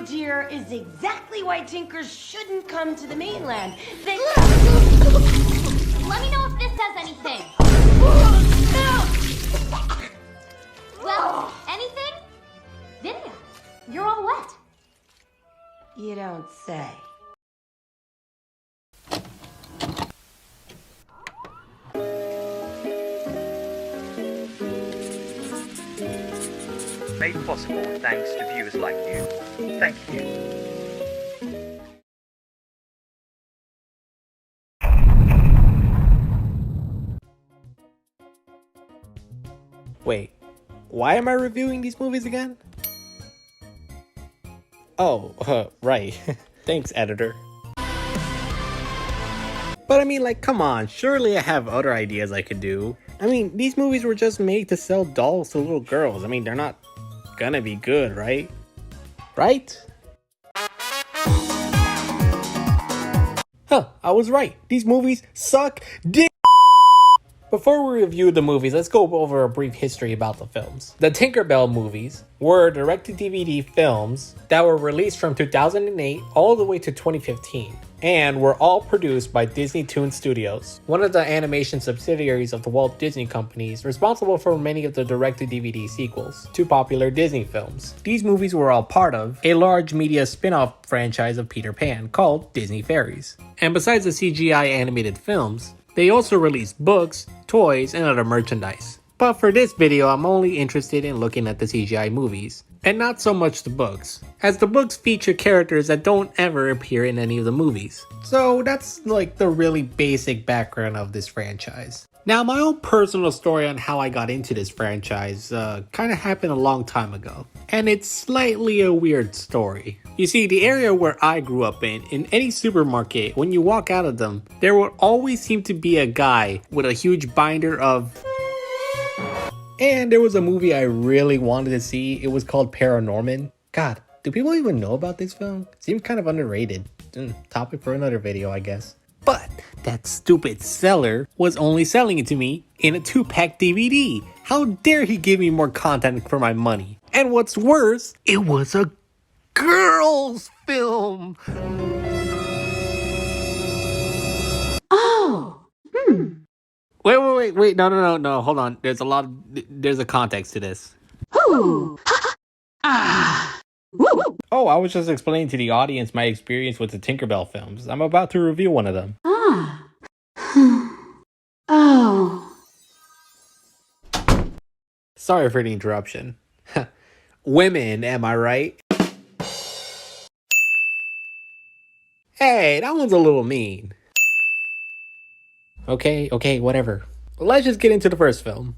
dear, is exactly why Tinkers shouldn't come to the mainland. They... Let me know if this says anything. Well, anything? Vinaya, you're all wet. You don't say. Made possible thanks to viewers like you. Thank you. Wait, why am I reviewing these movies again? Oh, right. Thanks, editor. But I mean, like, come on, surely I have other ideas I could do. I mean, these movies were just made to sell dolls to little girls. I mean, they're not gonna be good, right? Right? Huh, I was right. These movies suck dick. Before we review the movies, let's go over a brief history about the films. The Tinkerbell movies were direct-to-DVD films that were released from 2008 all the way to 2015, and were all produced by Disney Toon Studios, one of the animation subsidiaries of the Walt Disney Companies, responsible for many of the direct-to-DVD sequels to popular Disney films. These movies were all part of a large media spin-off franchise of Peter Pan called Disney Fairies. And besides the CGI animated films, they also released books, toys, and other merchandise. But for this video, I'm only interested in looking at the CGI movies, and not so much the books, as the books feature characters that don't ever appear in any of the movies. So that's like the really basic background of this franchise. Now, my own personal story on how I got into this franchise kind of happened a long time ago, and it's slightly a weird story. You see, the area where I grew up in any supermarket, when you walk out of them, there will always seem to be a guy with a huge binder of... And there was a movie I really wanted to see. It was called Paranorman. God, do people even know about this film? Seems kind of underrated. Topic for another video, I guess. But that stupid seller was only selling it to me in a 2-pack DVD. How dare he give me more content for my money? And what's worse, it was a girls' film. Oh! Wait, no, hold on. There's a context to this. Ooh! Ah! Woo! Oh, I was just explaining to the audience my experience with the Tinkerbell films. I'm about to review one of them. Ah! Oh... Sorry for the interruption. Women, am I right? Hey, that one's a little mean. Okay, whatever. Let's just get into the first film.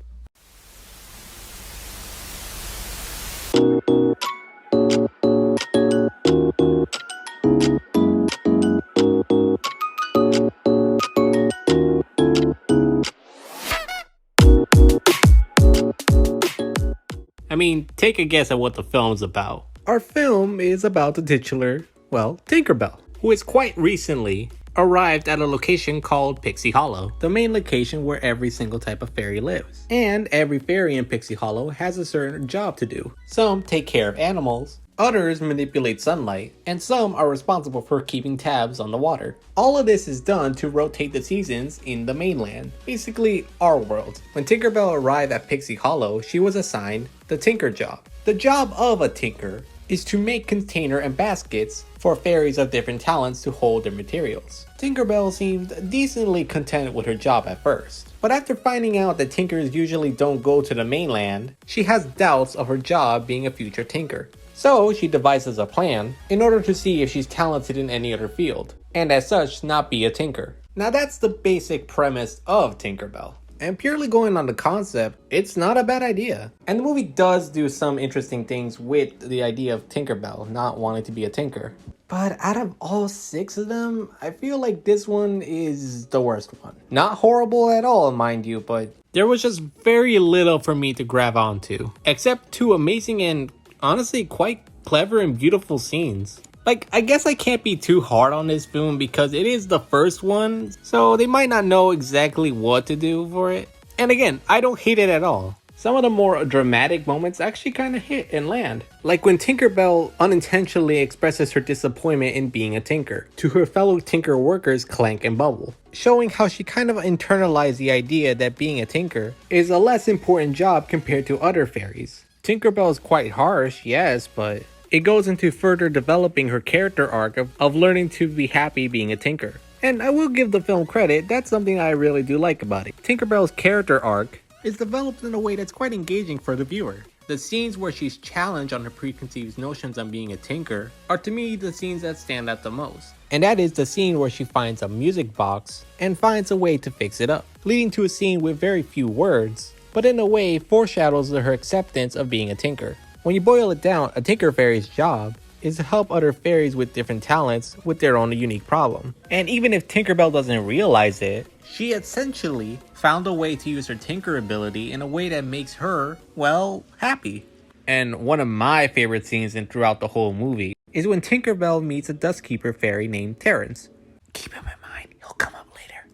I mean, take a guess at what the film's about. Our film is about the titular, well, Tinkerbell, who is quite recently arrived at a location called Pixie Hollow, the main location where every single type of fairy lives. And every fairy in Pixie Hollow has a certain job to do. Some take care of animals, others manipulate sunlight, and some are responsible for keeping tabs on the water. All of this is done to rotate the seasons in the mainland, basically our world. When Tinkerbell arrived at Pixie Hollow, she was assigned the Tinker job. The job of a Tinker is to make container and baskets for fairies of different talents to hold their materials. Tinkerbell seemed decently content with her job at first, but after finding out that Tinkers usually don't go to the mainland, she has doubts of her job being a future Tinker. So she devises a plan in order to see if she's talented in any other field, and as such not be a Tinker. Now that's the basic premise of Tinkerbell. And purely going on the concept, it's not a bad idea. And the movie does do some interesting things with the idea of Tinkerbell not wanting to be a Tinker. But out of all 6 of them, I feel like this one is the worst one. Not horrible at all, mind you, but there was just very little for me to grab onto. Except 2 amazing and honestly quite clever and beautiful scenes. Like, I guess I can't be too hard on this film because it is the first one, so they might not know exactly what to do for it. And again, I don't hate it at all. some of the more dramatic moments actually kind of hit and land. Like when Tinkerbell unintentionally expresses her disappointment in being a tinker to her fellow tinker workers Clank and Bubble, showing how she kind of internalized the idea that being a tinker is a less important job compared to other fairies. Tinkerbell is quite harsh, yes, but it goes into further developing her character arc of learning to be happy being a tinker. And I will give the film credit, that's something I really do like about it. Tinkerbell's character arc is developed in a way that's quite engaging for the viewer. The scenes where she's challenged on her preconceived notions on being a tinker are to me the scenes that stand out the most. And that is the scene where she finds a music box and finds a way to fix it up, leading to a scene with very few words, but in a way foreshadows her acceptance of being a tinker. When you boil it down, a tinker fairy's job is to help other fairies with different talents with their own unique problem. And even if Tinkerbell doesn't realize it, she essentially found a way to use her tinker ability in a way that makes her, well, happy. And one of my favorite scenes throughout the whole movie is when Tinkerbell meets a Dustkeeper fairy named Terrence. Keep him in mind, he'll come up later.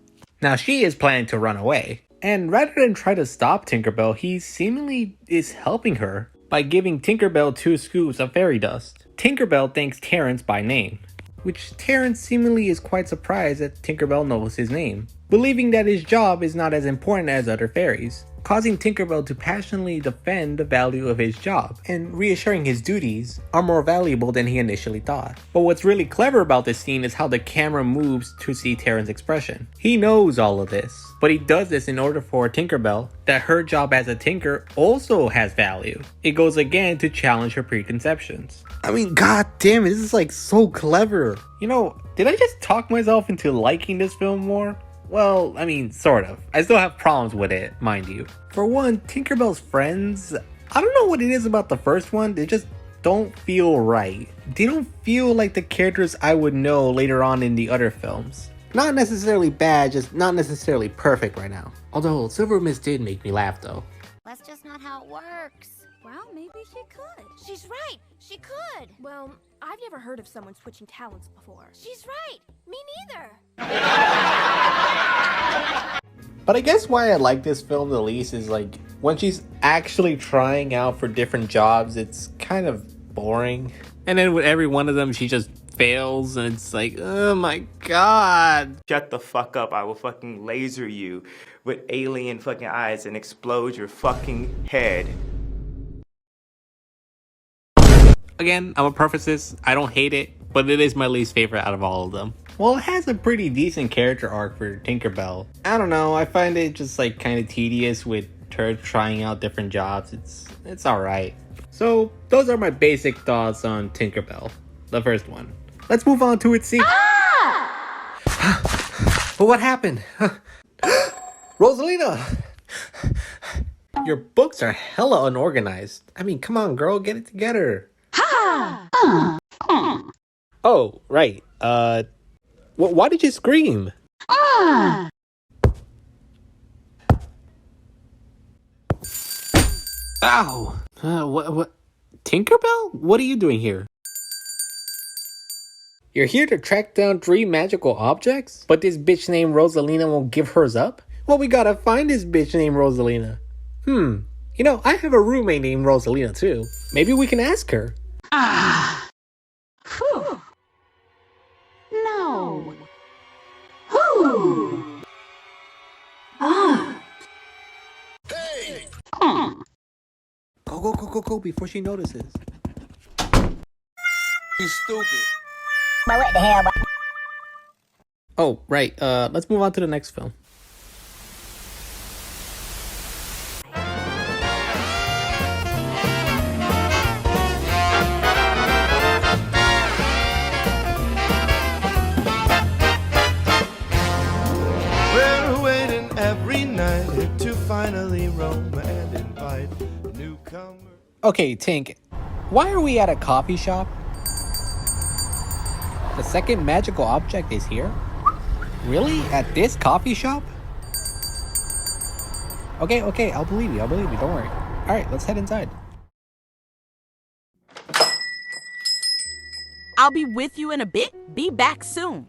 Now she is planning to run away, and rather than try to stop Tinkerbell, he seemingly is helping her by giving Tinkerbell 2 scoops of fairy dust. Tinkerbell thanks Terrence by name, which Terrence seemingly is quite surprised that Tinkerbell knows his name, believing that his job is not as important as other fairies, causing Tinkerbell to passionately defend the value of his job, and reassuring his duties are more valuable than he initially thought. But what's really clever about this scene is how the camera moves to see Terrence's expression. He knows all of this, but he does this in order for Tinkerbell that her job as a tinker also has value. It goes again to challenge her preconceptions. I mean, god damn it, this is like so clever. You know, did I just talk myself into liking this film more? Well, I mean, sort of. I still have problems with it, mind you. For one, Tinkerbell's friends, I don't know what it is about the first one, they just don't feel right. They don't feel like the characters I would know later on in the other films. Not necessarily bad, just not necessarily perfect right now. Although, Silver Mist did make me laugh though. That's just not how it works. Well, maybe she could. She's right. She could. Well, I've never heard of someone switching talents before. She's right. Me neither. But I guess why I like this film the least is like, when she's actually trying out for different jobs, it's kind of boring. And then with every one of them, she just fails, and it's like, oh my god. Shut the fuck up, I will fucking laser you with alien fucking eyes and explode your fucking head. Again, I'm gonna preface this, I don't hate it, but it is my least favorite out of all of them. Well, it has a pretty decent character arc for Tinkerbell. I don't know, I find it just like kind of tedious with her trying out different jobs. It's alright. So, those are my basic thoughts on Tinkerbell, the first one. Let's move on to its sequel. But what happened? Rosalina! Your books are hella unorganized. I mean, come on, girl, get it together. Oh, right. Why did you scream? Ow! What? Tinkerbell? What are you doing here? You're here to track down 3 magical objects? But this bitch named Rosalina won't give hers up? Well, we gotta find this bitch named Rosalina. You know, I have a roommate named Rosalina too. Maybe we can ask her. Whew. No. Whew. Hey! Go before she notices. You stupid. But what the hell? Oh, right. Let's move on to the next film. We're waiting every night to finally roam and invite newcomers. Okay, Tink, why are we at a coffee shop? The second magical object is here? Really? At this coffee shop? Okay, I'll believe you, don't worry. Alright, let's head inside. I'll be with you in a bit. Be back soon.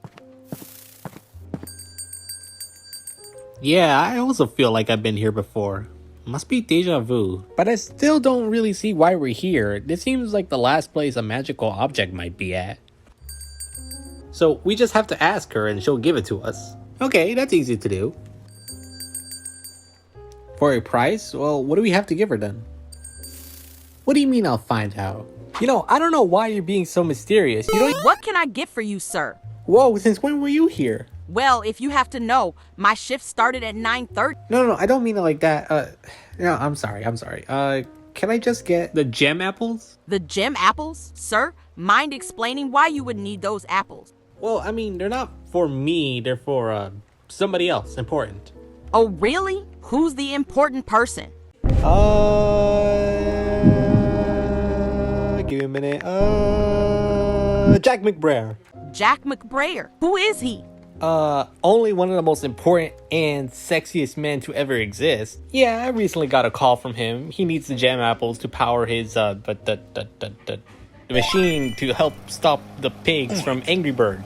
Yeah, I also feel like I've been here before. Must be deja vu. But I still don't really see why we're here. This seems like the last place a magical object might be at. So we just have to ask her and she'll give it to us. Okay, that's easy to do. For a price? Well, what do we have to give her then? What do you mean I'll find out? You know, I don't know why you're being so mysterious. You don't. What can I get for you, sir? Whoa, since when were you here? Well, if you have to know, my shift started at 9:30. No, I don't mean it like that. No, I'm sorry. Can I just get the gem apples? The gem apples? Sir, mind explaining why you would need those apples? Well, I mean, they're not for me. They're for, somebody else important. Oh, really? Who's the important person? Give me a minute. Jack McBrayer. Jack McBrayer. Who is he? Only one of the most important and sexiest men to ever exist. Yeah, I recently got a call from him. He needs the gem apples to power his, the machine to help stop the pigs from Angry Birds.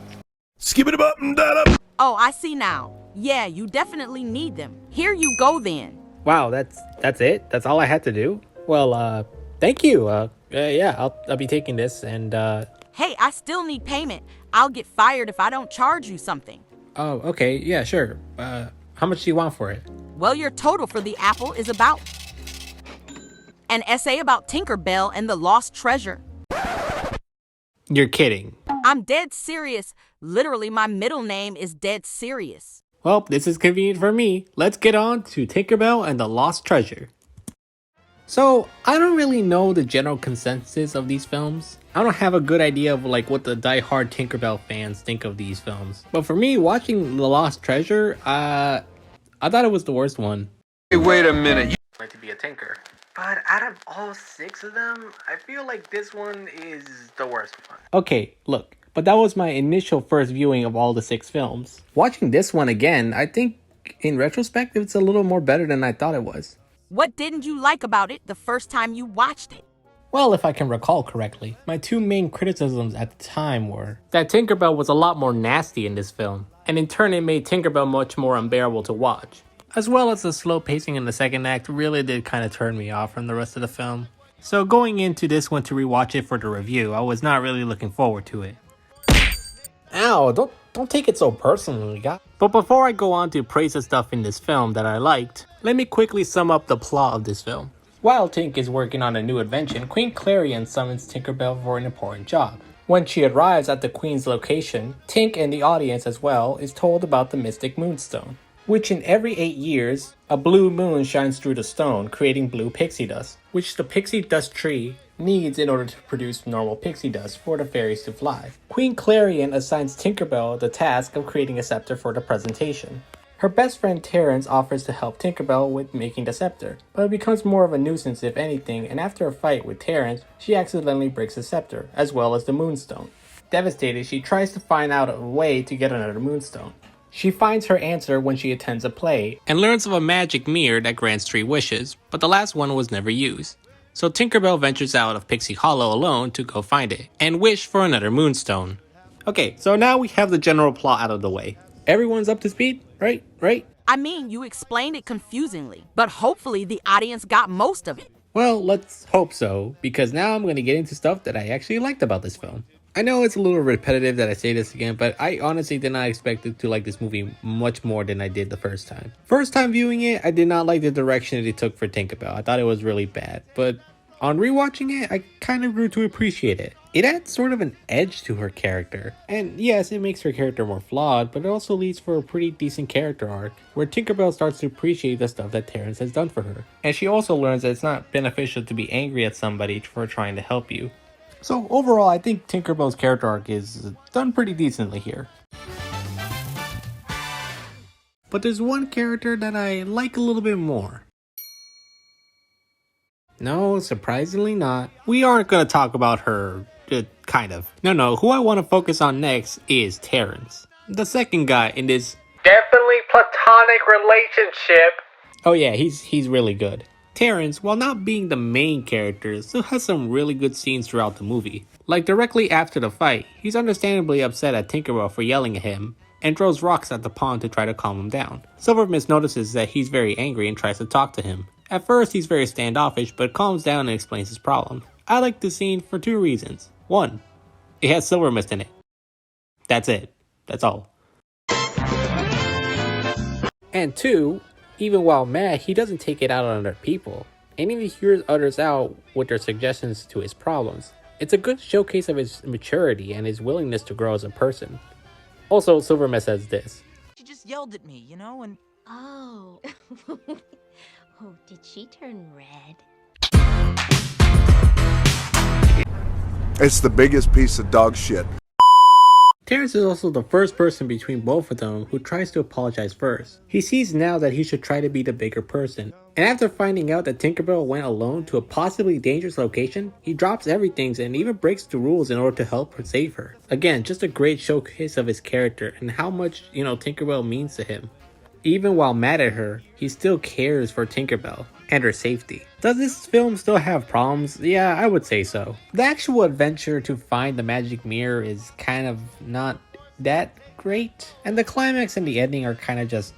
Skip it up and that up. Oh, I see now. Yeah, you definitely need them. Here you go then. Wow, that's it? That's all I had to do? Well, thank you. Yeah, I'll be taking this and, Hey, I still need payment. I'll get fired if I don't charge you something. Oh, okay, yeah, sure. How much do you want for it? Well, your total for the apple is about an essay about Tinkerbell and the lost treasure. You're kidding. I'm dead serious. Literally, my middle name is dead serious. Well, this is convenient for me. Let's get on to Tinkerbell and the Lost Treasure. So, I don't really know the general consensus of these films. I don't have a good idea of like what the die-hard Tinkerbell fans think of these films. But for me, watching The Lost Treasure, I thought it was the worst one. Hey, wait a minute. To be a tinker. But out of all 6 of them, I feel like this one is the worst one. Okay, look, but that was my initial first viewing of all the 6 films. Watching this one again, I think in retrospect, it's a little more better than I thought it was. What didn't you like about it the first time you watched it? Well, if I can recall correctly, my 2 main criticisms at the time were that Tinkerbell was a lot more nasty in this film, and in turn it made Tinkerbell much more unbearable to watch. As well as the slow pacing in the second act really did kind of turn me off from the rest of the film. So going into this one to rewatch it for the review, I was not really looking forward to it. Ow, don't take it so personally, guys. But before I go on to praise the stuff in this film that I liked, let me quickly sum up the plot of this film. While Tink is working on a new invention, Queen Clarion summons Tinkerbell for an important job. When she arrives at the Queen's location, Tink and the audience as well is told about the mystic Moonstone, which in every 8 years, a blue moon shines through the stone, creating blue pixie dust, which the pixie dust tree needs in order to produce normal pixie dust for the fairies to fly. Queen Clarion assigns Tinkerbell the task of creating a scepter for the presentation. Her best friend Terrence offers to help Tinkerbell with making the scepter, but it becomes more of a nuisance if anything, and after a fight with Terrence, she accidentally breaks the scepter, as well as the Moonstone. Devastated, she tries to find out a way to get another Moonstone. She finds her answer when she attends a play, and learns of a magic mirror that grants 3 wishes, but the last one was never used. So Tinkerbell ventures out of Pixie Hollow alone to go find it, and wish for another Moonstone. Okay, so now we have the general plot out of the way. Everyone's up to speed? Right? I mean, you explained it confusingly, but hopefully the audience got most of it. Well, let's hope so, because now I'm going to get into stuff that I actually liked about this film. I know it's a little repetitive that I say this again, but I honestly did not expect to like this movie much more than I did the first time. First time viewing it, I did not like the direction it took for Tinkerbell. I thought it was really bad, but on rewatching it, I kind of grew to appreciate it. It adds sort of an edge to her character. And yes, it makes her character more flawed, but it also leads for a pretty decent character arc, where Tinkerbell starts to appreciate the stuff that Terrence has done for her. And she also learns that it's not beneficial to be angry at somebody for trying to help you. So overall, I think Tinkerbell's character arc is done pretty decently here. But there's one character that I like a little bit more. No, surprisingly not. We aren't going to talk about her, kind of. No, who I want to focus on next is Terrence, the second guy in this definitely platonic relationship. Oh yeah, he's really good. Terrence, while not being the main character, still has some really good scenes throughout the movie. Like directly after the fight, he's understandably upset at Tinkerbell for yelling at him, and throws rocks at the pond to try to calm him down. Silvermist notices that he's very angry and tries to talk to him, At first, he's very standoffish, but calms down and explains his problem. I like the scene for 2 reasons. 1, it has silver mist in it. That's it. That's all. And 2, even while mad, he doesn't take it out on other people, and even hears others out with their suggestions to his problems. It's a good showcase of his maturity and his willingness to grow as a person. Also, Silvermist says this. She just yelled at me, and... Oh. Oh, did she turn red? It's the biggest piece of dog shit. Terrence is also the first person between both of them who tries to apologize first. He sees now that he should try to be the bigger person. And after finding out that Tinkerbell went alone to a possibly dangerous location, he drops everything and even breaks the rules in order to help her save her. Again, just a great showcase of his character and how much, Tinkerbell means to him. Even while mad at her, he still cares for Tinkerbell and her safety. Does this film still have problems? Yeah, I would say so. The actual adventure to find the magic mirror is kind of not that great. And the climax and the ending are kind of just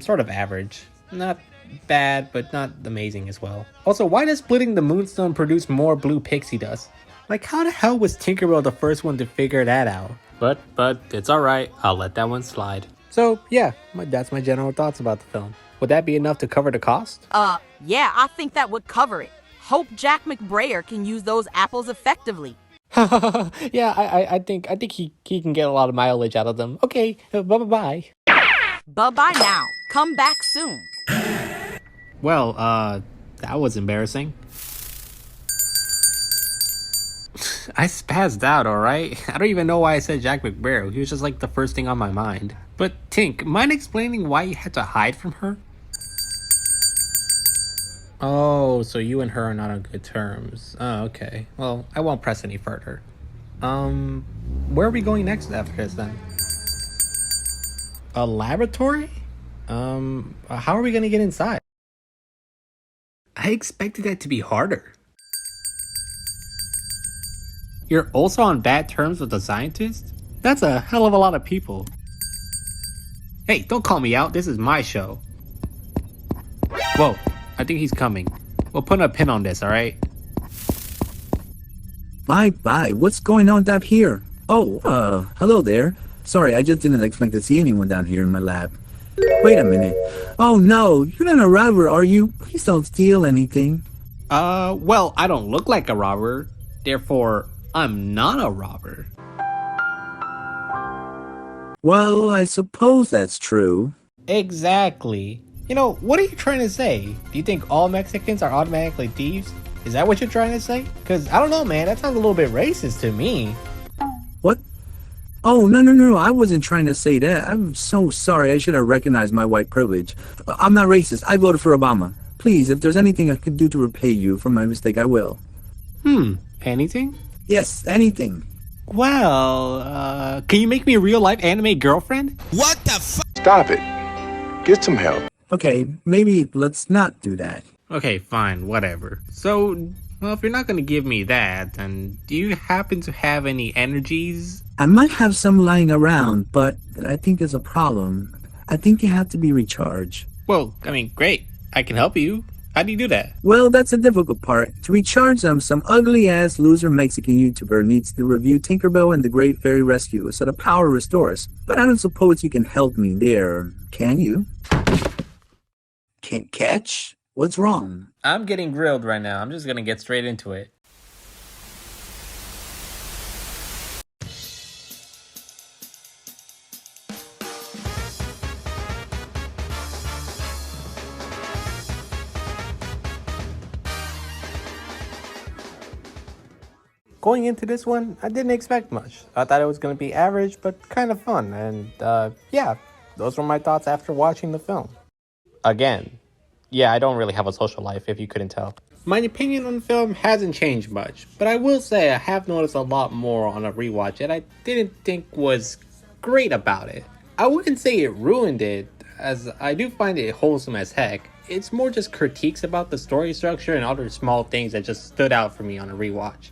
sort of average. Not bad, but not amazing as well. Also, why does splitting the moonstone produce more blue pixie dust? Like, how the hell was Tinkerbell the first one to figure that out? But it's alright, I'll let that one slide. So yeah, that's my general thoughts about the film. Would that be enough to cover the cost? Yeah, I think that would cover it. Hope Jack McBrayer can use those apples effectively. Yeah, I think he can get a lot of mileage out of them. Okay, bye-bye. Bye-bye now. Come back soon. Well, that was embarrassing. I spazzed out, alright? I don't even know why I said Jack McBrayer. He was just like the first thing on my mind. But Tink, mind explaining why you had to hide from her? Oh, so you and her are not on good terms. Oh, okay. Well, I won't press any further. Where are we going next after this then? A laboratory? How are we gonna get inside? I expected that to be harder. You're also on bad terms with the scientist? That's a hell of a lot of people. Hey, don't call me out. This is my show. Whoa, I think he's coming. We'll put a pin on this, alright? Bye, what's going on down here? Oh, hello there. Sorry, I just didn't expect to see anyone down here in my lab. Wait a minute. Oh no, you're not a robber, are you? Please don't steal anything. Well, I don't look like a robber. Therefore, I'm not a robber. Well, I suppose that's true. Exactly. What are you trying to say? Do you think all Mexicans are automatically thieves? Is that what you're trying to say? Because I don't know, man. That sounds a little bit racist to me. What? Oh, no. I wasn't trying to say that. I'm so sorry. I should have recognized my white privilege. I'm not racist. I voted for Obama. Please, if there's anything I could do to repay you for my mistake, I will. Anything? Yes, anything. Well, can you make me a real-life anime girlfriend? What the fuck? Stop it. Get some help. Okay, maybe let's not do that. Okay, fine, whatever. So, well, if you're not gonna give me that, then do you happen to have any energies? I might have some lying around, but I think there's a problem. I think you have to be recharged. Well, I mean, great. I can help you. How do you do that? Well, that's the difficult part. To recharge them, some ugly-ass loser Mexican YouTuber needs to review Tinkerbell and the Great Fairy Rescue so the power restores. But I don't suppose you can help me there, can you? Cant Catch? What's wrong? I'm getting grilled right now. I'm just gonna get straight into it. Going into this one, I didn't expect much. I thought it was going to be average, but kind of fun. And yeah, those were my thoughts after watching the film. Again, yeah, I don't really have a social life, if you couldn't tell. My opinion on the film hasn't changed much, but I will say I have noticed a lot more on a rewatch that I didn't think was great about it. I wouldn't say it ruined it, as I do find it wholesome as heck. It's more just critiques about the story structure and other small things that just stood out for me on a rewatch.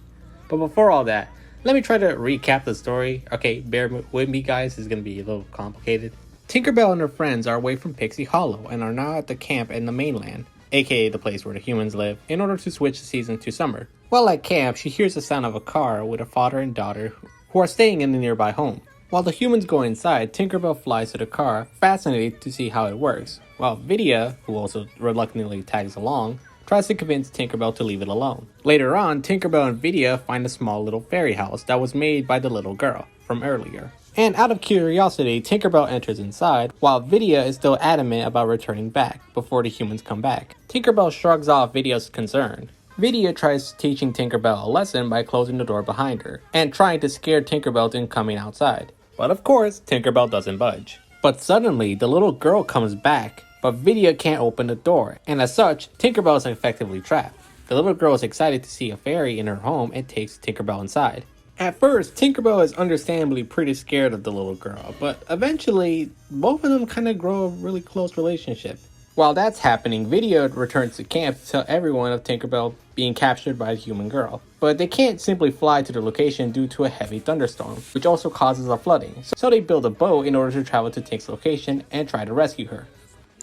But before all that, let me try to recap the story. Okay, bear with me guys, it's gonna be a little complicated. Tinkerbell and her friends are away from Pixie Hollow and are now at the camp in the mainland. aka the place where the humans live, in order to switch the season to summer. While at camp, she hears the sound of a car with a father and daughter who are staying in the nearby home. While the humans go inside, Tinkerbell flies to the car, fascinated to see how it works, while Vidya, who also reluctantly tags along, tries to convince Tinkerbell to leave it alone. Later on, Tinkerbell and Vidya find a small little fairy house that was made by the little girl from earlier. And out of curiosity, Tinkerbell enters inside, while Vidya is still adamant about returning back before the humans come back. Tinkerbell shrugs off Vidya's concern. Vidya tries teaching Tinkerbell a lesson by closing the door behind her, and trying to scare Tinkerbell into coming outside. But of course, Tinkerbell doesn't budge. But suddenly, the little girl comes back, but Vidya can't open the door, and as such, Tinkerbell is effectively trapped. The little girl is excited to see a fairy in her home and takes Tinkerbell inside. At first, Tinkerbell is understandably pretty scared of the little girl, but eventually, both of them kind of grow a really close relationship. While that's happening, Vidya returns to camp to tell everyone of Tinkerbell being captured by a human girl. But they can't simply fly to the location due to a heavy thunderstorm, which also causes a flooding. So they build a boat in order to travel to Tink's location and try to rescue her.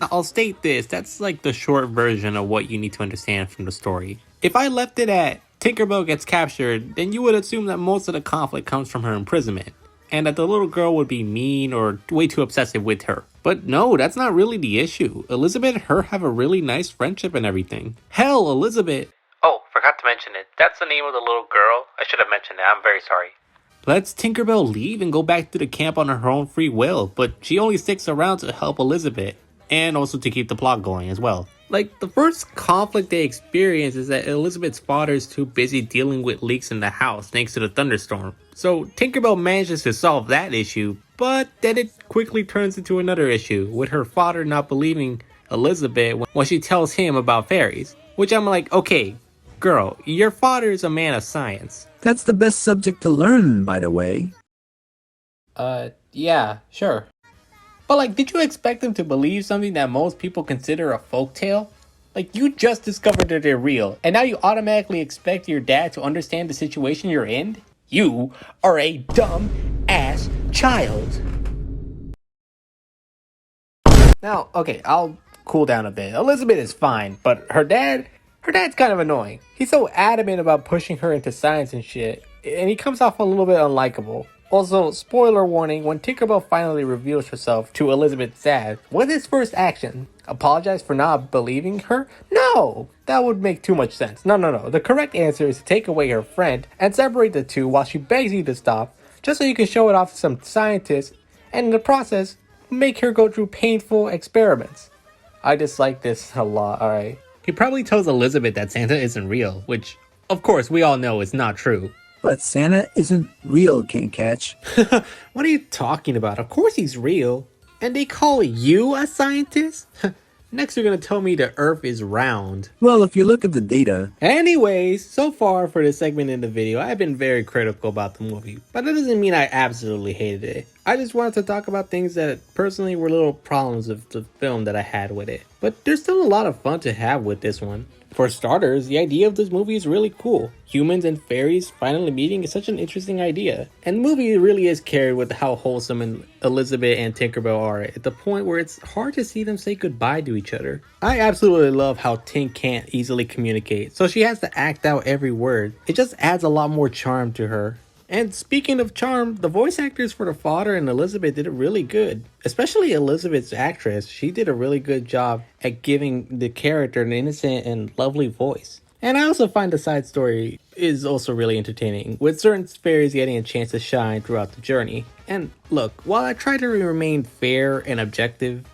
I'll state this, that's like the short version of what you need to understand from the story. If I left it at Tinkerbell gets captured, then you would assume that most of the conflict comes from her imprisonment, and that the little girl would be mean or way too obsessive with her. But no, that's not really the issue. Elizabeth and her have a really nice friendship and everything. Hell, Elizabeth... Oh, forgot to mention it. That's the name of the little girl. I should have mentioned that. I'm very sorry. Lets Tinkerbell leave and go back to the camp on her own free will, but she only sticks around to help Elizabeth, and also to keep the plot going as well. Like, the first conflict they experience is that Elizabeth's father is too busy dealing with leaks in the house thanks to the thunderstorm. So Tinkerbell manages to solve that issue, but then it quickly turns into another issue, with her father not believing Elizabeth when she tells him about fairies. Which I'm like, okay, girl, your father is a man of science. That's the best subject to learn, by the way. Yeah, sure. But like, did you expect them to believe something that most people consider a folktale? Like, you just discovered that they're real, and now you automatically expect your dad to understand the situation you're in? You are a dumb ass child. Now, okay, I'll cool down a bit. Elizabeth is fine, but her dad's kind of annoying. He's so adamant about pushing her into science and shit, and he comes off a little bit unlikable. Also, spoiler warning, when Tinkerbell finally reveals herself to Elizabeth's dad, what's his first action? Apologize for not believing her? No! That would make too much sense. No. The correct answer is to take away her friend and separate the two while she begs you to stop, just so you can show it off to some scientists, and in the process, make her go through painful experiments. I dislike this a lot, alright? He probably tells Elizabeth that Santa isn't real, which, of course, we all know is not true. But Santa isn't real, Cant Catch. What are you talking about? Of course he's real. And they call you a scientist? Next you're gonna tell me the earth is round. Well, if you look at the data... Anyways, so far for this segment in the video, I've been very critical about the movie. But that doesn't mean I absolutely hated it. I just wanted to talk about things that personally were little problems of the film that I had with it. But there's still a lot of fun to have with this one. For starters, the idea of this movie is really cool. Humans and fairies finally meeting is such an interesting idea. And the movie really is carried with how wholesome and Elizabeth and Tinkerbell are at the point where it's hard to see them say goodbye to each other. I absolutely love how Tink can't easily communicate, so she has to act out every word. It just adds a lot more charm to her. And speaking of charm, the voice actors for the father and Elizabeth did it really good. Especially Elizabeth's actress, she did a really good job at giving the character an innocent and lovely voice. And I also find the side story is also really entertaining, with certain fairies getting a chance to shine throughout the journey. And look, while I try to remain fair and objective,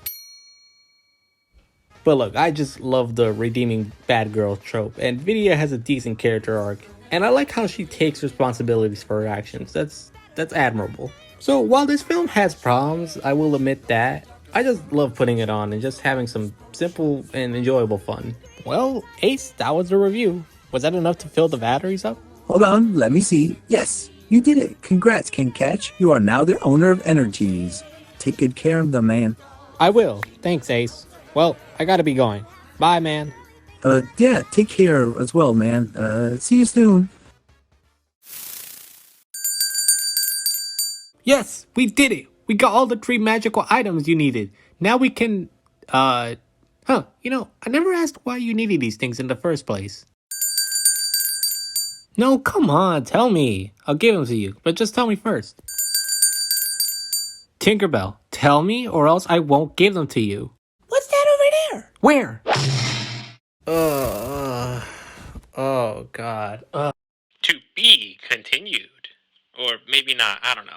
but look, I just love the redeeming bad girl trope, and Vidya has a decent character arc. And I like how she takes responsibilities for her actions. That's admirable. So while this film has problems, I will admit that, I just love putting it on and just having some simple and enjoyable fun. Well, Ace, that was the review. Was that enough to fill the batteries up? Hold on, let me see. Yes, you did it. Congrats, Cant Catch. You are now the owner of Energies. Take good care of them, man. I will. Thanks, Ace. Well, I gotta be going. Bye, man. Yeah, take care as well, man. See you soon. Yes, we did it! We got all the 3 magical items you needed. Now we can, Huh, you know, I never asked why you needed these things in the first place. No, come on, tell me. I'll give them to you, but just tell me first. Tinkerbell, tell me or else I won't give them to you. What's that over there? Where? Oh god. To be continued. Or maybe not, I don't know.